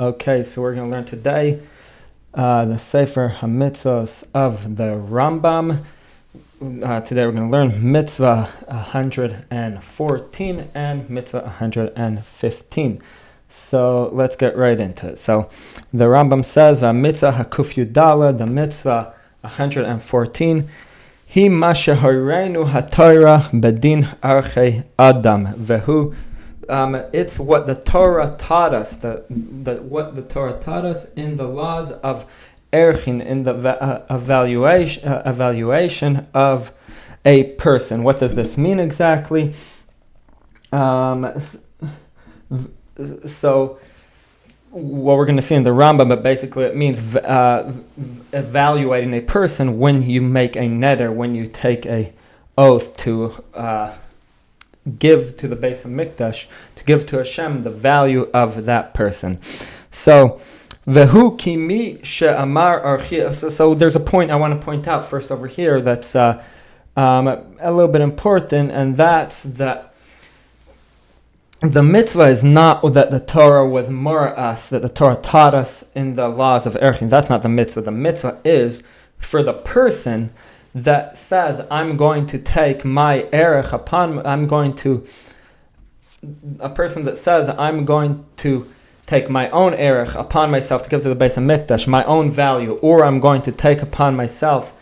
Okay, so we're going to learn today the Sefer Hamitzvos of the Rambam. Today we're going to learn Mitzvah 114 and Mitzvah 115. So let's get right into it. So the Rambam says, Mitzvah hakuf yudala, the Mitzvah 114, Hi ma shehoreinu haTorah bedin archei Adam vehu. It's what the Torah taught us, what the Torah taught us in the laws of erchin, in the evaluation of a person. What does this mean exactly? So what we're going to see in the Rambam, but basically it means evaluating a person when you make a neder, when you take a oath to give to the base of Mikdash, to give to Hashem the value of that person. So, vehu kimi she'amar archi. So there's a point I want to point out first over here that's a little bit important, and that's that the mitzvah is not that the Torah was more us, that the Torah taught us in the laws of erchin. That's not the mitzvah. The mitzvah is for the person that says, I'm going to take my erech upon, a person that says, I'm going to take my own erech upon myself to give to the base of Mikdash, my own value, or I'm going to take upon myself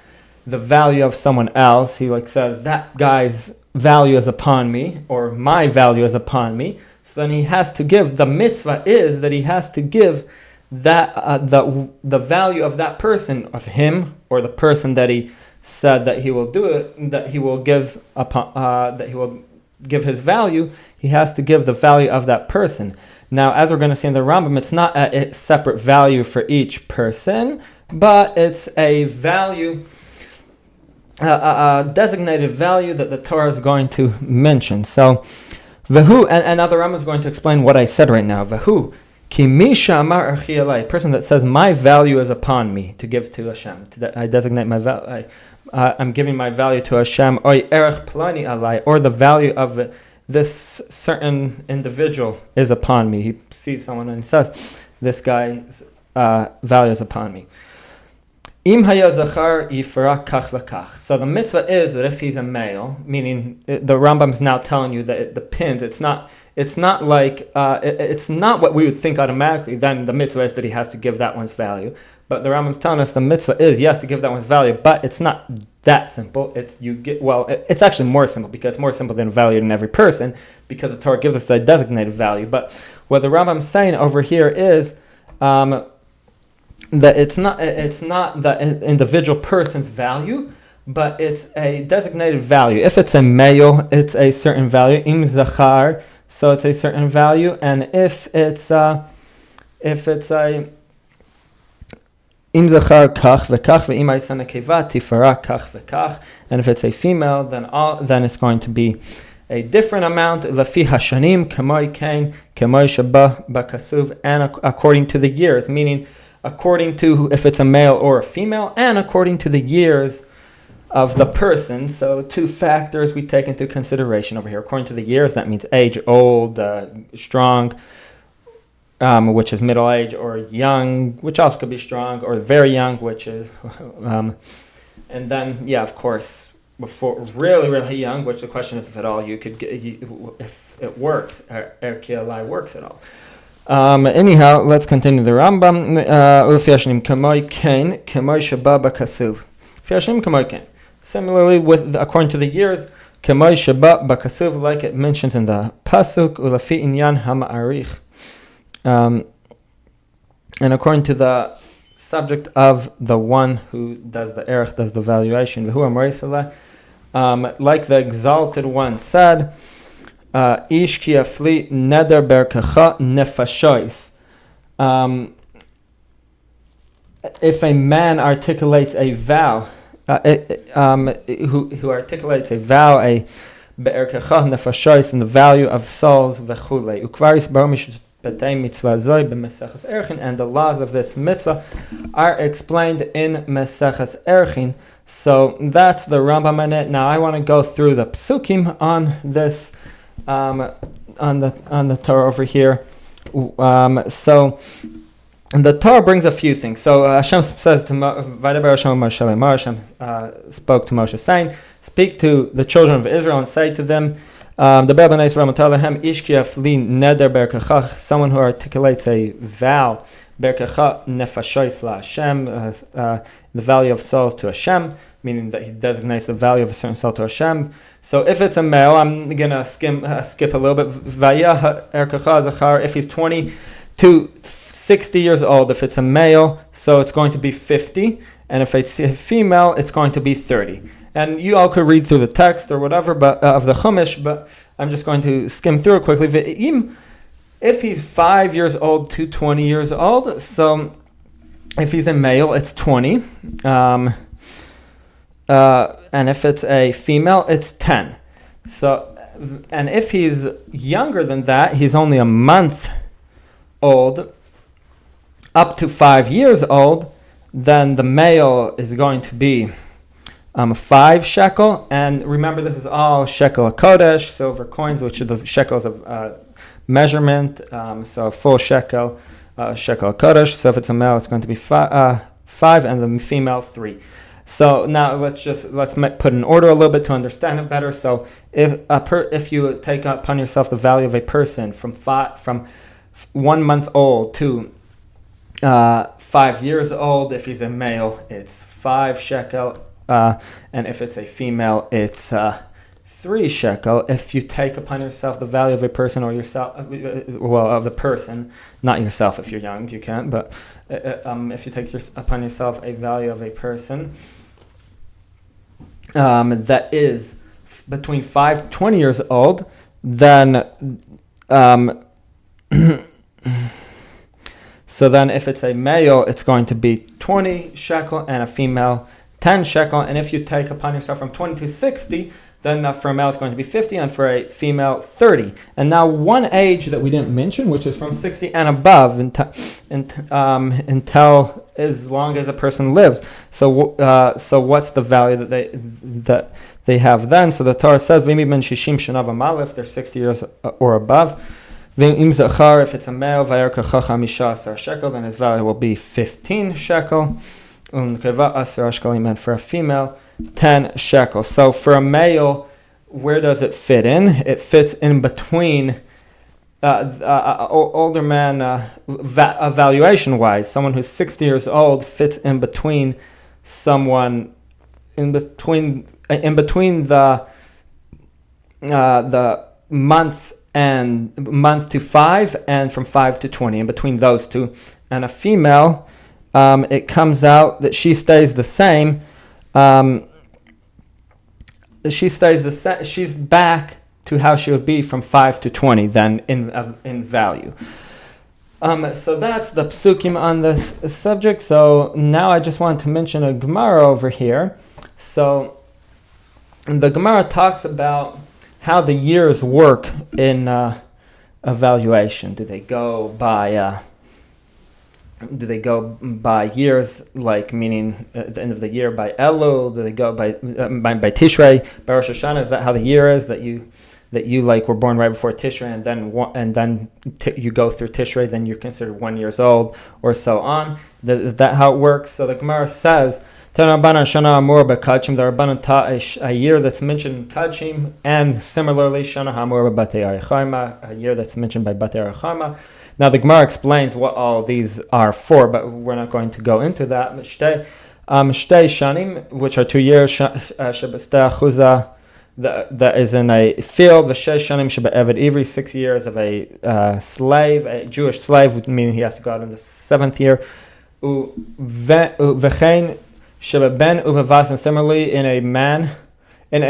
the value of someone else. He says, that guy's value is upon me, or my value is upon me. So then he has to give, the mitzvah is that he has to give that the value of that person, of him, or the person that he said that he will do it, that he will give his value. He has to give the value of that person. Now, as we're going to see in the Rambam, it's not a separate value for each person, but it's a value, a designated value that the Torah is going to mention. So, vehu, and now the Rambam is going to explain what I said right now. Vehu, ki mi she'amar archi alai, a person that says, my value is upon me to give to Hashem. I designate my value. I'm giving my value to Hashem, or erech plani alai, or the value of this certain individual is upon me. He sees someone and he says, this guy's value is upon me. Im haya zachar yifra kach v'kach. So the mitzvah is that if he's a male, meaning the Rambam is now telling you that it depends. It's not what we would think automatically. Then the mitzvah is that he has to give that one's value. But the Rambam is telling us the mitzvah is yes to give that one's value, but it's not that simple. It's actually more simple, because it's more simple than valued in every person, because the Torah gives us a designated value. But what the Rambam is saying over here is that it's not the individual person's value, but it's a designated value. If it's a male, it's a certain value. Im zachar, so it's a certain value, and if it's a Im zachar kach v'kach ve'im ha'isana keva tifara kach v'kach, and if it's a female, then it's going to be a different amount. Lafi hashanim kamoi kain kamoi shaba bakasuv, and according to the years, meaning according to if it's a male or a female, and according to the years of the person. So two factors we take into consideration over here. According to the years, that means age, old, strong, which is middle age, or young, which also could be strong, or very young, which is, and then, of course, before really, really young, which the question is if at all if it works, RKLI works at all. Anyhow, let's continue the Rambam. Similarly, according to the years, like it mentions in the pasuk, and according to the subject of the one who does the erech, does the valuation, like the exalted one said, Ish ki afli neder berkacha nefashois. If a man articulates a vow, who articulates a vow, a berkacha nefashois, in the value of souls, vechule. Ukvaris barumish betei mitzvah zoi b'meseches erchin, and the laws of this mitzvah are explained in meseches erchin. So that's the Rambam in it. Now I want to go through the psukim on this. On the Torah over here. So And the Torah brings a few things. So Hashem says to Hashem spoke to Moshe, saying, "Speak to the children of Israel and say to them, someone who articulates a vow, the value of souls to Hashem, meaning that he designates the value of a certain soul to Hashem. So if it's a male, I'm gonna skip a little bit. If he's 20 to 60 years old, if it's a male, so it's going to be 50, and if it's a female, it's going to be 30. And you all could read through the text or whatever, but of the Chumash, but I'm just going to skim through it quickly. If he's 5 years old to 20 years old, so if he's a male, it's 20, and if it's a female, it's 10. So, and if he's younger than that, he's only a month old, up to 5 years old, then the male is going to be 5 shekel. And remember, this is all shekel kodesh, silver coins, which are the shekels of measurement. So full shekel, shekel kodesh. So if it's a male, it's going to be 5, and the female 3. So now let's put in order a little bit to understand it better. So if you take upon yourself the value of a person from 1 month old to 5 years old, if he's a male, it's 5 shekel, and if it's a female, it's 3 shekel. If you take upon yourself the value of a person or yourself, of the person, not yourself. If you're young, you can't. But if you take upon yourself a value of a person that is between 5 to 20 years old, then so then if it's a male, it's going to be 20 shekel, and a female 10 shekel. And if you take upon yourself from 20 to 60, then for a male it's going to be 50, and for a female 30. And now one age that we didn't mention, which is from 60 and above until as long as a person lives. So what's the value that they have then? So the Torah says, if they're 60 years or above. If it's a male, then his value will be 15 shekel. And for a female, 10 shekel. So for a male, where does it fit in? It fits in between older man, valuation-wise. Someone who's 60 years old fits in between someone in between the month to 5, and from 5 to 20, in between those two. And a female, it comes out that she stays the same. She's back to how she would be from 5 to 20 then in value. So that's the psukim on this subject. So now I just want to mention a Gemara over here. So the Gemara talks about how the years work in evaluation. Do they go by years, like meaning at the end of the year by Elul? Do they go by Tishrei, by Rosh Hashanah? Is that how the year is, that you like were born right before Tishrei, and then you go through Tishrei, then you're considered 1 year old, or so on? Is that how it works? So the Gemara says, the Rabbanan taught a year that's mentioned in Kachim, and similarly Shana Hamur Batei Aricharma, a year that's mentioned by Batei Aricharma. Now the Gemara explains what all these are for, but we're not going to go into that. Shtei Shanim, which are 2 years, Shebestei Achuzah, that is in a field, V'shesh Shanim Shebe'eved Ivri, 6 years of a slave, a Jewish slave, meaning he has to go out in the 7th year. V'chein Shebeben Uvavas, and similarly in a man, in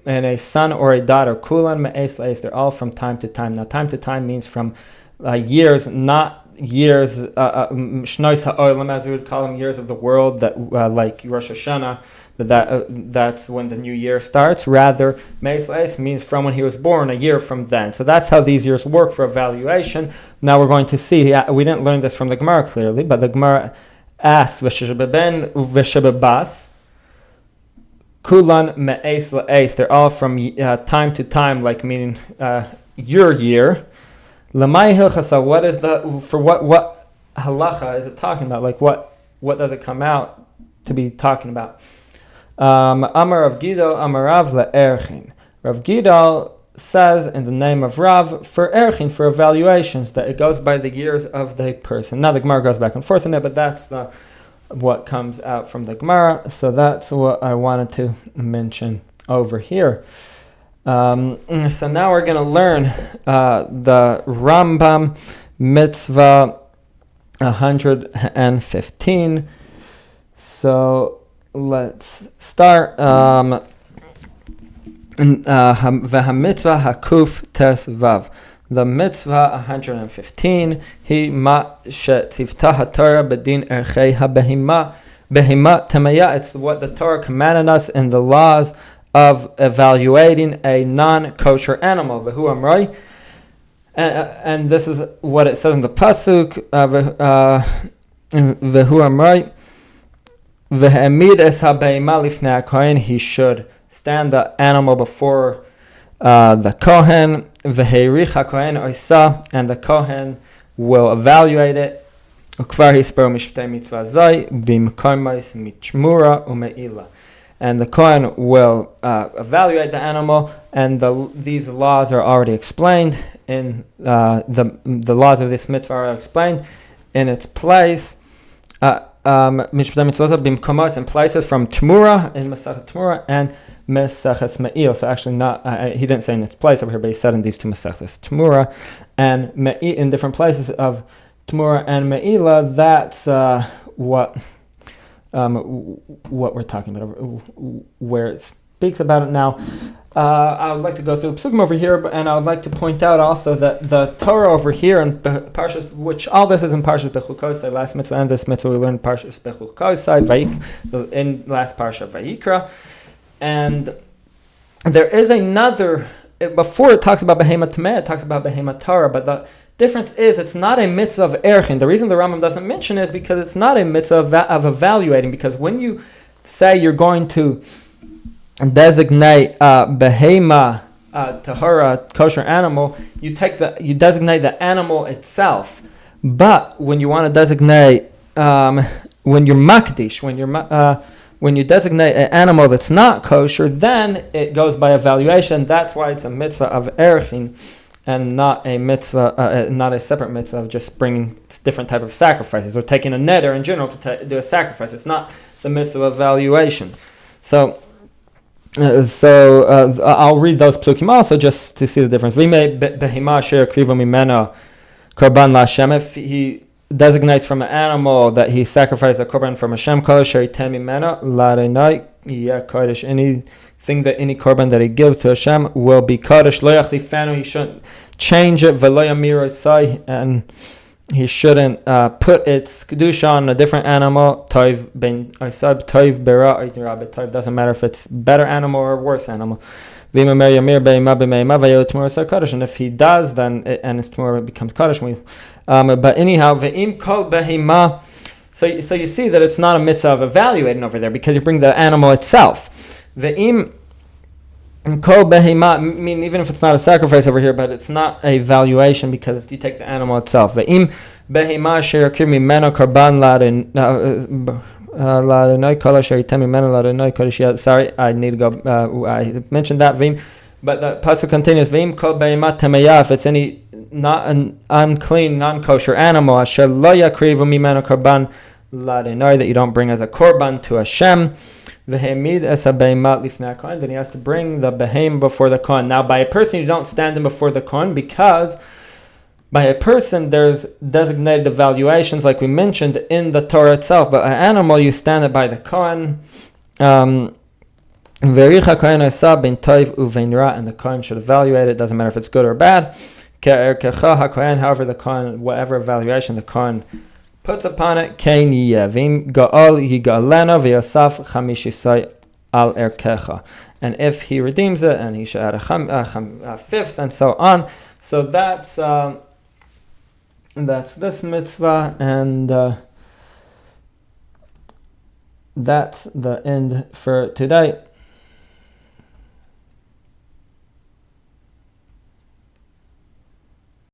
a son or a daughter, Kulan Me'es Le'es, they're all from time to time. Now time to time means from years, not years, Shnois Ha'olam, as we would call them, years of the world, that like Rosh Hashanah, that's when the new year starts. Rather, Me'es Le'es means from when he was born, a year from then. So that's how these years work for evaluation. Now we're going to see, we didn't learn this from the Gemara clearly, but the Gemara asks, V'shebeben V'shebebas, Kulan Me'es Le'es, they're all from time to time, like meaning your year. Lamai Hilchasa, what is the, for what halacha is it talking about? Like what does it come out to be talking about? Amar Rav Gidal, Amar Rav le'erchin. Rav Gidal says in the name of Rav for erchin, for evaluations, that it goes by the years of the person. Now the Gemara goes back and forth in it, but that's what comes out from the Gemara. So that's what I wanted to mention over here. So now we're going to learn the Rambam Mitzvah 115. So let's start. Hamitzvah hakuf tes vav. The mitzvah 115. He ma shetzivta haTorah bedin erchei habehima behima temaya. It's what the Torah commanded us in the laws of evaluating a non-kosher animal. V'hu amroi. And this is what it says in the pasuk. V'hu amroi. V'hamid es habehima lifnei hakohen. He should stand the animal before the kohen. V'heirich hakohen oisa, and the kohen will evaluate it. Ukvar hisper mishptei mitzvah zay b'mkomos mitshmura umeila. And the kohen will evaluate the animal, and these laws are already explained in the laws of this mitzvah are explained in its place. Mishptei mitzvah zay b'mkomos, in places from Tmura, in Masachet Tmura, and Meseches Me'il. So actually not, he didn't say in its place over here, but he said in these two Meseches, Tmura and Me'il, in different places of Tmura and Me'ila. That's what we're talking about, where it speaks about it now. I would like to go through the psukim over here, and I would like to point out also that the Torah over here in Parshas, which all this is in Parshas Bechukosai, last mitzvah and this mitzvah we learned Parshas Bechukosai, in last Parsha Vayikra. And there is another, before it talks about Behema Tameh, it talks about Behema Torah, but the difference is it's not a mitzvah of erchin. The reason the Rambam doesn't mention it is because it's not a mitzvah of evaluating, because when you say you're going to designate Behema Tahara, kosher animal, you designate the animal itself. But when you want to designate, when you're makdish, when you designate an animal that's not kosher, then it goes by evaluation. That's why it's a mitzvah of erchin, and not a mitzvah, not a separate mitzvah of just bringing different type of sacrifices or taking a neder in general to do a sacrifice. It's not the mitzvah of evaluation. So I'll read those psukim also just to see the difference. If he designates from an animal that he sacrificed a korban from Hashem, anything that any korban that he gives to Hashem will be kodesh. He shouldn't change it, and he shouldn't put its kedusha on a different animal. Doesn't matter if it's better animal or worse animal. And if he does, then its tumor becomes kodesh. But anyhow, ve'im kol behima. So you see that it's not a mitzvah of evaluating over there, because you bring the animal itself. Ve'im kol behima, mean even if it's not a sacrifice over here, but it's not a valuation because you take the animal itself. Ve'im behima asher yakir mimeno korban sorry, I need to go. I mentioned that. But the pasuk continues. V'im kol behima temeya. If it's any not an unclean, non-kosher animal, asher lo yakrivu mimeno korban ladenoi, that you don't bring as a korban to Hashem. V'hemid es habehima lifnei hakohen. Then he has to bring the behem before the kohen. Now, by a person, you don't stand him before the kohen, because by a person, there's designated evaluations, like we mentioned, in the Torah itself. But an animal, you stand it by the Kohen. And the Kohen should evaluate it. Doesn't matter if it's good or bad. However, the Kohen, whatever evaluation the Kohen puts upon it, and if he redeems it, and he should add a fifth, and so on. So that's this mitzvah, and that's the end for today.